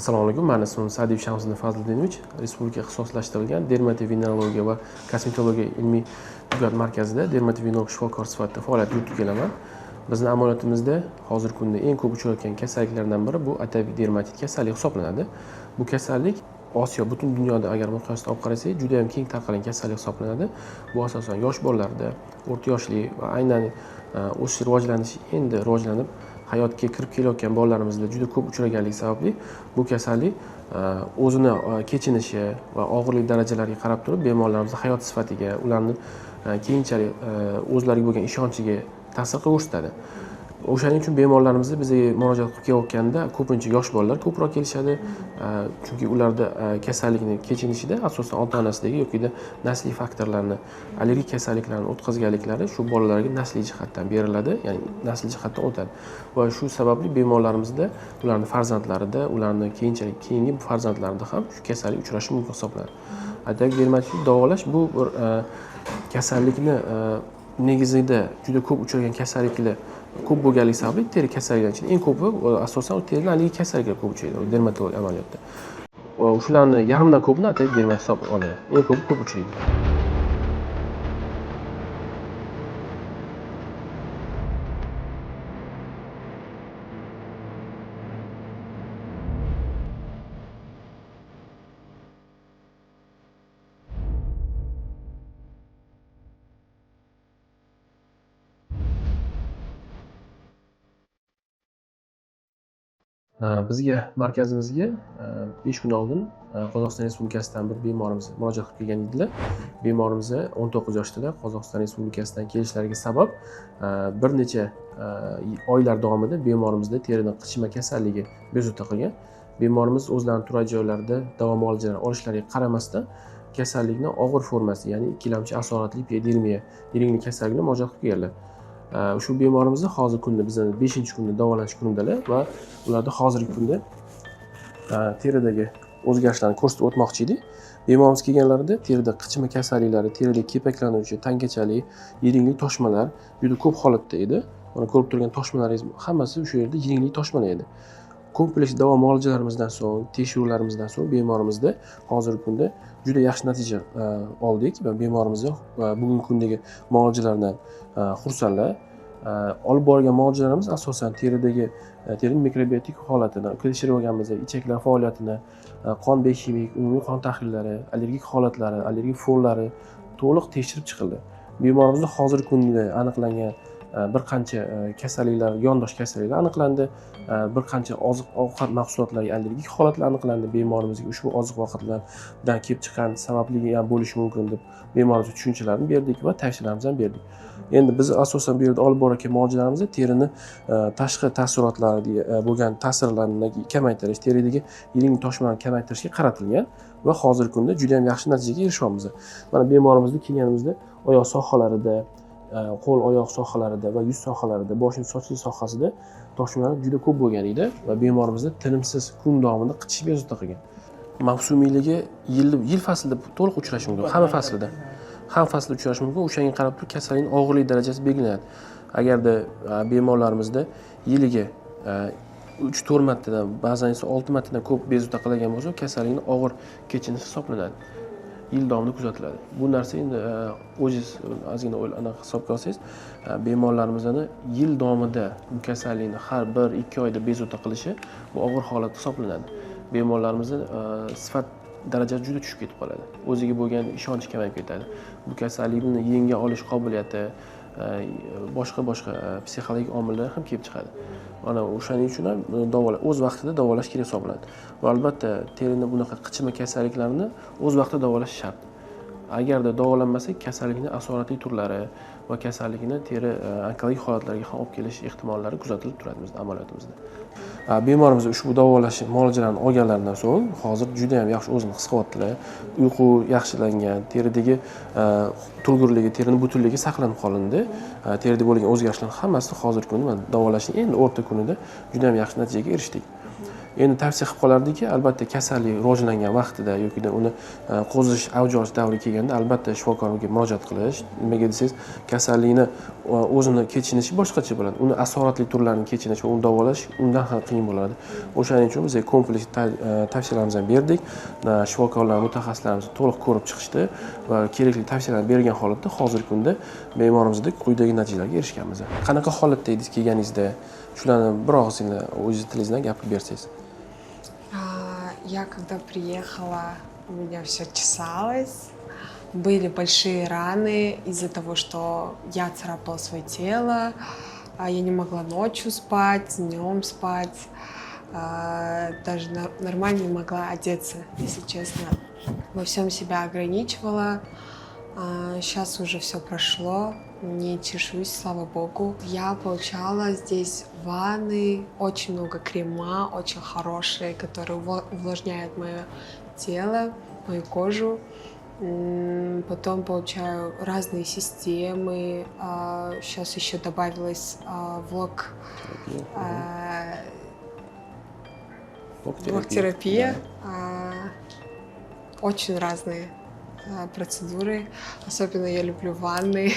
Assalomu alaykum. Men ismim Sa'diyev Shamsiddin Fazliddinovich. Respublika ixtisoslashtirilgan dermatovenerologiya va kosmetologiya ilmiy tibbiyot markazida dermatovenerolog shifokor sifatida faoliyat yuritib kelaman. Bizning amaliyotimizda hozirgi kunda eng ko'p uchrayotgan kasalliklardan biri bu atopik dermatit kasalligi hisoblanadi. Bu kasallik Osiyo, butun dunyoda agar miqyosda olib qarasak, juda ham keng tarqalgan kasallik hisoblanadi. Bu asosan yosh bolalarda, o'rta yoshli va aynan o'sish rivojlanishi endi rivojlanib hayotga kirib kelayotgan bolalarimizda juda ko'p uchraganligi sababli bu kasallik o'zini kechinishi va og'irlik darajalariga qarab turib bemorlarimizning hayot sifatiga, ularni keyinchalik o'zlariga bo'lgan ishonchiga ta'sir ko'rsatadi. O'shaning uchun bemorlarimizni bizga murojaat qilib kelayotganda ko'pincha yosh bolalar ko'proq kelishadi. Chunki ularda kasallikni kechinishida asosan ota-onasidagi yoki nasliy faktorlarni, allergik kasalliklarni o'tkazganliklari shu bolalarga nasliy jihatdan beriladi, ya'ni nasliy jihatdan o'tadi. Va shu sababli bemorlarimizda ularning farzandlarida, ularning keyinchalik keyingi farzandlarida ham shu kasallik uchrashi mumkin hisoblanadi. Atopik dermatitni davolash bu bir kasallikni negizida juda ko'p uchragan kasalliklar ko'p bo'lganligi sababli teri kasalliklari ichida eng ko'pi asosan teridan allergik kasalliklar ko'p uchraydi dermatolog amaliyotda. Shularni yarmidan ko'pini atopik dermatit hisoblanadi. Eng ko'p uchraydi. Bizga markazimizga 5 kun oldin Qozog'iston Respublikasidan bir bemorimiz murojaat qilib kelgan edilar. Bemorimiz 19 yoshdalar. Qozog'iston Respublikasidan kelishlariga sabab bir necha oylar davomida bemorimizda teridan qichima kasalligi bezovta qilgan. Bemorimiz o'zlarining turar joylarida davo muolajalar olishlariga qaramasdan kasallikning og'ir formasi, ya'ni ikkilamchi asoratli epidemiya yiringli kasallikni murojaat qilib kelganlar. Shu bemorimizni hozirgi kunda bizning 5-kunda davolanish kunidalar va ularda hozirgi kunda teridagi o'zgarishlarni ko'rsatib o'tmoqchi edik. Bemorimiz kelganlarida terida qichima kasalliklari, terida kepaklanuvchi, tangachalik, yiringli toshmalar juda ko'p holatda edi. Mana ko'rib turgan toshmalaringiz hammasi o'sha yerda yiringli toshmalar edi. Kompleks davo muolajalarimizdan so'ng, tekshiruvlarimizdan so'ng bemorimizda hozirgi kunda juda yaxshi natija oldik va bemorimizni bugungi kundagi muolajalardan xursandlar. Olib borgan muolajalarimiz asosan terining mikrobiotik holatini, tekshirib olganmiz, ichaklar faoliyatini, qon bioximik, umumiy qon tahlillari, allergik holatlari, allergik fonlari to'liq tekshirib chiqildi. Bemorimizda hozirgi kunda aniqlangan bir qancha kasalliklar, yondosh kasalliklar aniqlandi. Bir qancha oziq-ovqat mahsulotlariga allergik holatlar aniqlandi. Bemorimizga ushbu oziq-ovqatlardan kelib chiqqan sababli ham bo'lishi mumkin deb bemorimizga tushunchalarni berdik va tavsiyalarimizni ham berdik. Endi biz asosan bu yerda olib borayotgan muolajalarimizda terini tashqi ta'sirotlariga bo'lgan ta'sirlarni kamaytirish, teridagi yiring toshmalarni kamaytirishga qaratilgan va hozirgi kunda juda ham yaxshi natijaga erishyapmiz. Mana bemorimizga kelganimizda oyoq sohalarida, qo'l oyoq sohalarida va yuz sohalarida, boshning sochli sohasida toshmalar juda ko'p bo'lgan edi va bemorimizda tinimsiz kun davomida qichish bezovta qilgan. Mavsumiyligi yil faslida to'liq uchrashi mumkin, hamma faslida. Ham faslda uchrashi mumkin. O'shanga qarab turib kasallikning og'irlik darajasi belgilanadi. Agarda bemorlarimizda yiliga 3-4 martadan, ba'zan esa 6 martadan ko'p bezovta qilgan bo'lsa, kasallikning og'ir kechinishi hisoblanadi. Yil davomida kuzatiladi. Bu narsa endi o'zingiz ozgina hisobga olsangiz, bemorlarimizni yil davomida bu kasallikni har 1-2 oyda bezovta qilishi bu og'ir holat hisoblanadi. Bemorlarimizning sifat darajasi juda tushib ketib qoladi. O'ziga bo'lgan ishonchi kamayib ketadi. Bu kasallikni yenga olish qobiliyati, boshqa psixologik omillar ham kelib chiqadi. Mana o'shaning uchun ham o'z vaqtida davolash kerak hisoblanadi. Va albatta terini bunaqa qichima kasalliklarni o'z vaqtida davolash shart. Agarda davolanmasa kasallikning asoratli turlari va kasallikni teri onkologik holatlarga ham olib kelish ehtimollari kuzatilib turadi bizning amaliyotimizda. Bemorimiz ushbu davolash muolajalarini olganlaridan so'ng hozir juda ham yaxshi o'zini his qilyaptilar. Uyqu yaxshilangan, teridagi turg'urligi, terining butunligi saqlanib qolindi. Terida bo'lgan o'zgarishlar hammasi hozirgi kunda davolashning endi o'rta kunida juda ham yaxshi natijaga erishdik. endi tavsiya qilib qolardiki, albatta kasallik rivojlangan vaqtida yoki uni qo'zish avj olish davri kelganda albatta shifokorga murojaat qilish. Nimaga desangiz, kasallikni o'zini kechinishi boshqacha bo'ladi. Uni asoratli turlarini kechinish va uni davolash undan ham qiyin bo'ladi. O'shaning uchun biz kompleks tavsiyalarimizni ham berdik. Shifokorlar, mutaxassislarimiz to'liq ko'rib chiqishdi va kerakli tavsiyalarni bergan holatda hozirgi kunda bemorimizda quyidagi natijalarga erishganmiz. Qanaqa holatda edingiz kelganingizda? Shularni bir og'izingizda o'zingiz tilingizdan gapirib bersangiz. Я когда приехала, у меня все чесалось. Были большие раны из-за того, что я царапала свое тело. Я не могла ночью спать, днем спать. Даже нормально не могла одеться, если честно. Во всем себя ограничивала. Сейчас уже все прошло. Не чешусь, слава богу. Я получала здесь ванны, очень много крема, очень хорошие, которые увлажняют мое тело, мою кожу. Потом получаю разные системы. Сейчас еще добавилась влог-терапия. Очень разные процедуры. Особенно я люблю ванны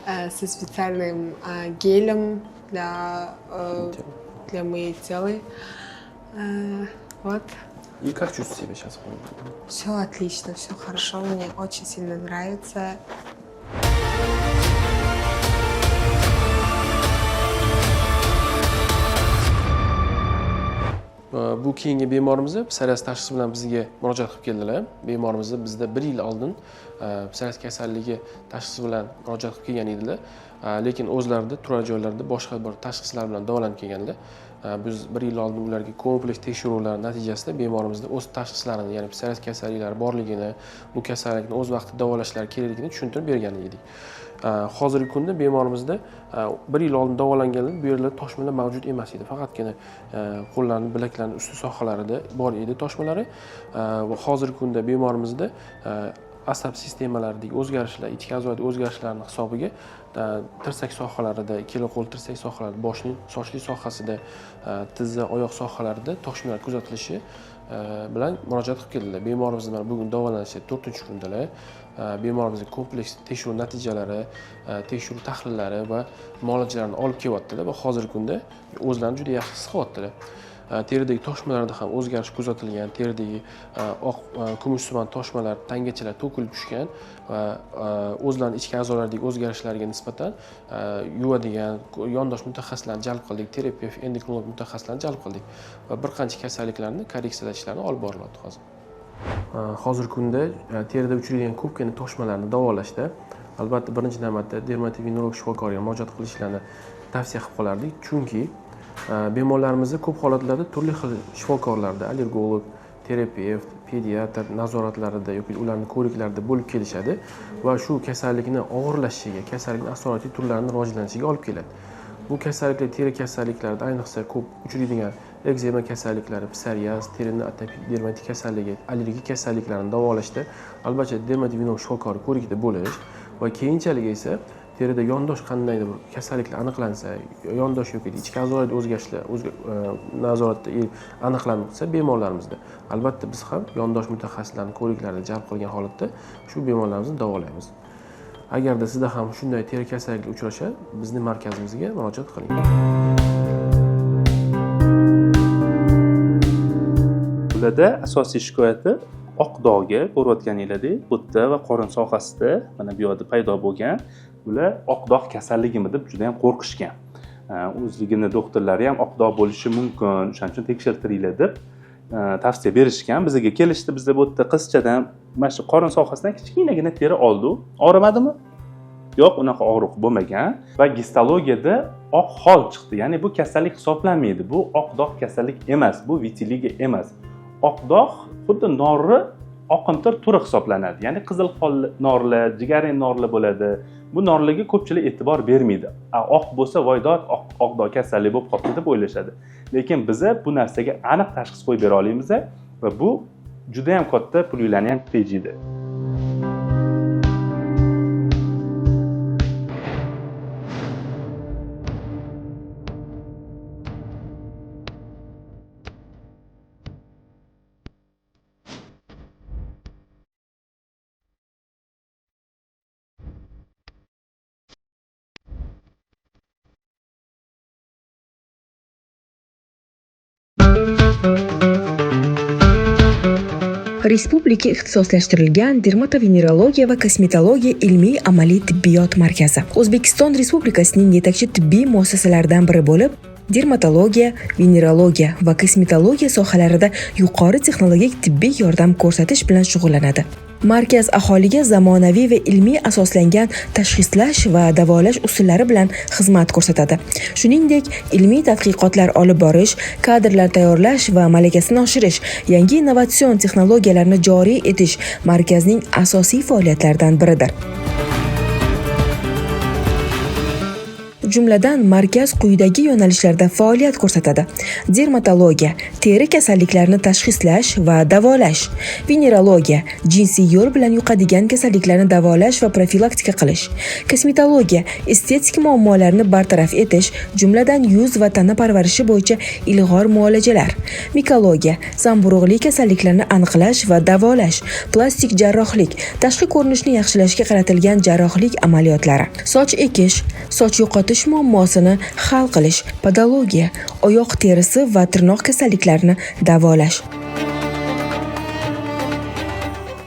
со специальным гелем для моей тела. Вот. И как чувствуете себя сейчас? Все отлично, все хорошо. Мне очень сильно нравится. Bu keyingi bemorimiz psoriaz tashxisi bilan bizga murojaat qilib keldilar. Bemorimiz bizda 1 yil oldin psoriaz kasalligi tashxisi bilan murojaat qilib kelgan edilar. Lekin o'zlarida turar joylarida boshqa bir tashxislar bilan davolanib kelganlar. Biz 1 yil oldin ularga kompleks tekshiruvlar natijasida bemorimizda o'z tashxislarini, ya'ni psoriaz kasalliklari borligini, bu kasallikni o'z vaqtida davolashlari kerakligini tushuntirib bergan edik. Hozirgi kunda bemorimizda 1 yil oldin davolanganlar bu yerlarda toshmalar mavjud emas edi. Faqatgina qo'llarni, bilaklarni usti sohalarida bor edi toshmalari. Va hozirgi kunda bemorimizda asab sistemalaridagi o'zgarishlar, ichki a'zolardagi o'zgarishlarning hisobiga tirsak sohalarida, ikkala qo'l tirsak sohalarida, boshning sochli sohasida, tizza, oyoq sohalarida toshmalar kuzatilishi bilan murojaat qilib keldilar. Bemorimiz mana bugun davolanishi 4-kundalar. Bemorimizga kompleks tekshiruv natijalari, tekshiruv tahlillari va muolajalarni olib kelyaptilar va hozirgi kunda o'zlarini juda yaxshi his qilyaptilar. Teridagi toshmalarda ham o'zgarish kuzatilgan, teridagi oq kumushsimon toshmalar tangachalar to'kilib tushgan va o'zlarining ichki a'zolaridagi o'zgarishlarga nisbatan yuvadigan yondosh mutaxassislarni jalb qildik, terapevt, endokrinolog mutaxassislarni jalb qildik va bir qancha kasalliklarni korreksiyalash ishlarini olib borilyapti hozir. Hozirgi kunda terida uchraydigan ko'pgina toshmalarni davolashda albatta birinchi navbatda dermatovenerolog shifokorga murojaat qilishlarini tavsiya qilib qolardik, chunki bemorlarimizda ko'p holatlarda turli xil shifokorlarda, allergolog, terapevt, pediatr nazoratlarida yoki ularning ko'riklarida bo'lib kelishadi va shu kasallikni og'irlashishiga, kasallikning asoratli turlarining rivojlanishiga olib keladi. Bu kasalliklar teri kasalliklarida ayniqsa ko'p uchraydigan ekzema kasalliklari, psoriaz, terini atopik dermatit kasalligi, allergik kasalliklarni davolashda albatta dermatovenerolog shifokori ko'rikda bo'lish va keyinchalik esa terida yondosh qandaydir bir kasalliklar aniqlansa, yondosh yoki ichki a'zolarda o'zgarishlar nazoratda aniqlansa bemorlarimizda albatta biz ham yondosh mutaxassislarning ko'riklarini jalb qilgan holatda shu bemorlarimizni davolaymiz. Agarda sizda ham shunday teri kasalliklar uchrasa, bizning markazimizga murojaat qiling. Ularda asosiy shikoyati oq dog'i ko'rayotganinglardek, bo'tda va qorin sohasida mana bu yerda paydo bo'lgan. Ular oq dog' kasalligimi deb juda ham qo'rqishgan. O'zligini doktorlari ham oq dog' bo'lishi mumkin, o'shaning uchun tekshirtiringlar deb tavsiya berishgan. Bizga kelishdi, bizda bu yerda qizchadan mana shu qorin sohasidan kichkinagina teri oldi. Og'rimadimi? Yo'q, unaqa og'riq bo'lmagan va gistologiyada oq xol chiqdi. Ya'ni bu kasallik hisoblanmaydi. Bu oq dog' kasallik emas, bu vitiligo emas. Oq dog' xuddi norli oqimtir turi hisoblanadi. Ya'ni qizil xol norlar, jigarrang norlar bo'ladi. Bu norlarga ko'pchilik e'tibor bermaydi. Oq bo'lsa voydod oq dog' kasallik bo'lib qoldi deb o'ylashadi. Lekin biz bu narsaga aniq tashxis qo'yib bera olamiz va bu juda ham katta pullarni ham tejaydi. Respublika ixtisoslashtirilgan dermatovenerologiya va kosmetologiya ilmiy amaliy tibbiyot markazi O'zbekiston Respublikasining yetakchi tibbiy muassasalaridan biri bo'lib, dermatologiya, venerologiya va kosmetologiya sohalarida yuqori texnologik tibbiy yordam ko'rsatish bilan shug'ullanadi. Markaz aholiga zamonaviy va ilmiy asoslangan tashxislash va davolash usullari bilan xizmat ko'rsatadi. Shuningdek, ilmiy tadqiqotlar olib borish, kadrlar tayyorlash va malakasini oshirish, yangi innovatsion texnologiyalarni joriy etish markazning asosiy faoliyatlaridan biridir. Jumladan, markaz quyidagi yo'nalishlarda faoliyat ko'rsatadi: dermatologiya, teri kasalliklarini tashxislash va davolash; venerologiya, jinsiy yo'l bilan yuqadigan kasalliklarni davolash va profilaktika qilish; kosmetologiya, estetik muammolarni bartaraf etish, jumladan yuz va tana parvarishi bo'yicha ilg'or muolajalar; mikologiya, zamburug'li kasalliklarni aniqlash va davolash; plastik jarrohlik, tashqi ko'rinishni yaxshilashga qaratilgan jarrohlik amaliyotlari; soch ekish, soch yo'qotish muammosini hal qilish; podologiya, oyoq terisi va tirnoq kasalliklarini davolash.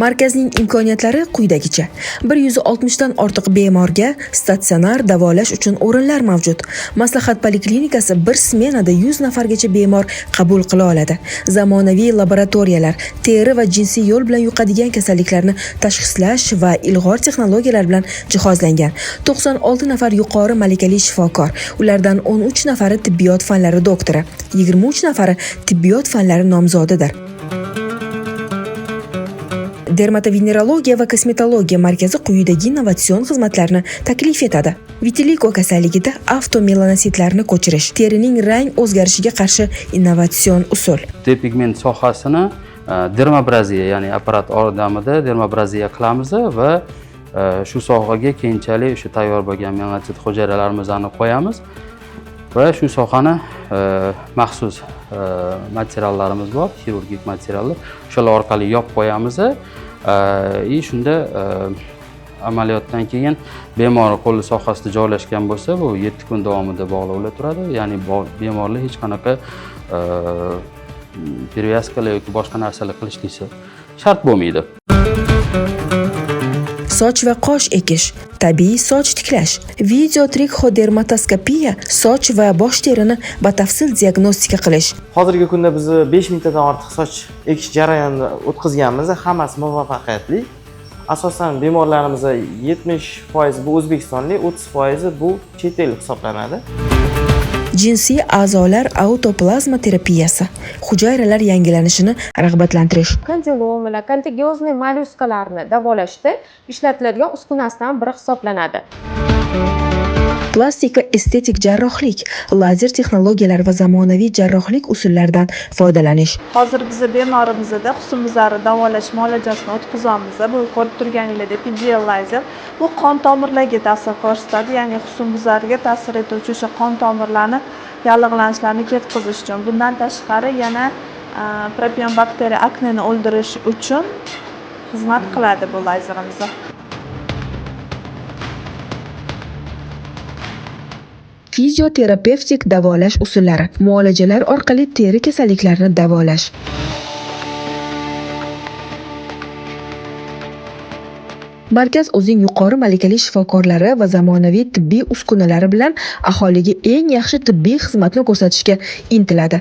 Markazning imkoniyatlari quyidagicha: 160 dan ortiq bemorga statsionar davolash uchun o'rinlar mavjud. Maslahat poliklinikasi bir smenada 100 nafargacha bemor qabul qila oladi. Zamonaviy laboratoriyalar, teri va jinsiy yo'l bilan yuqadigan kasalliklarni tashxislash va ilg'or texnologiyalar bilan jihozlangan. 96 nafar yuqori malakali shifokor, ulardan 13 nafari tibbiyot fanlari doktori, 23 nafari tibbiyot fanlari nomzodidir. Dermatovenerologiya va kosmetologiya markazi quyidagi innovatsion xizmatlarni taklif etadi: vitiligo kasalligida avtomelanotitlarni ko'chirish, terining rang o'zgarishiga qarshi innovatsion usul. Depigment sohasini dermabraziya, ya'ni apparat yordamida dermabraziya qilamiz va shu sohaga keyinchalik o'sha tayyor bo'lgan melanosit hujayralarimizni qo'yamiz va shu sohani maxsus materiallarimiz bor, xirurgik materiallar, o'shalar orqali yopib qo'yamiz. Shunda amaliyotdan keyin bemor qo'li sohasida joylashgan bo'lsa, bu 7 kun davomida bog'lovlar turadi. Ya'ni bemorlar hech qanaqa perevyaskalar yoki boshqa narsalar qilishlisi shart bo'lmaydi. Soch va qosh ekish, tabiiy soch tiklash, video trixodermatoskopiya, soch va bosh terini batafsil diagnostika qilish. Hozirgi kunda biz 5000 tadan ortiq soch ekish jarayonini o'tkazganmiz, hammasi muvaffaqiyatli. Asosan bemorlarimiz 70% bu o'zbekistonlik, 30% bu chet el hisoblanadi. Jinsiy a'zolar autoplazma terapiyasi, hujayralar yangilanishini rag'batlantirish. Kondilomalar, kontagiozniy mollyuskalarni davolashda ishlatiladigan uskunasidan biri hisoblanadi. Plastik va estetik jarrohlik, lazer texnologiyalari va zamonaviy jarrohlik usullaridan foydalanish. Hozir biz bemorimizda husnbuzarni davolash muolajasini o'tkazamiz. Bu ko'rib turganingizdek PGL lazer bu qon tomirlariga ta'sir ko'rsatadi, ya'ni husnbuzarga ta'sir etuvchi o'sha qon tomirlarni yallig'lanishlarini ketkazish uchun. Bundan tashqari yana propion bakteriya akneni o'ldirish uchun xizmat qiladi bu lazerimiz. Fizioterapevtik davolash usullari, muolajalar orqali teri kasalliklarini davolash. Markaz o'zining yuqori malakali shifokorlari va zamonaviy tibbiy uskunalari bilan aholiga eng yaxshi tibbiy xizmatni ko'rsatishga intiladi.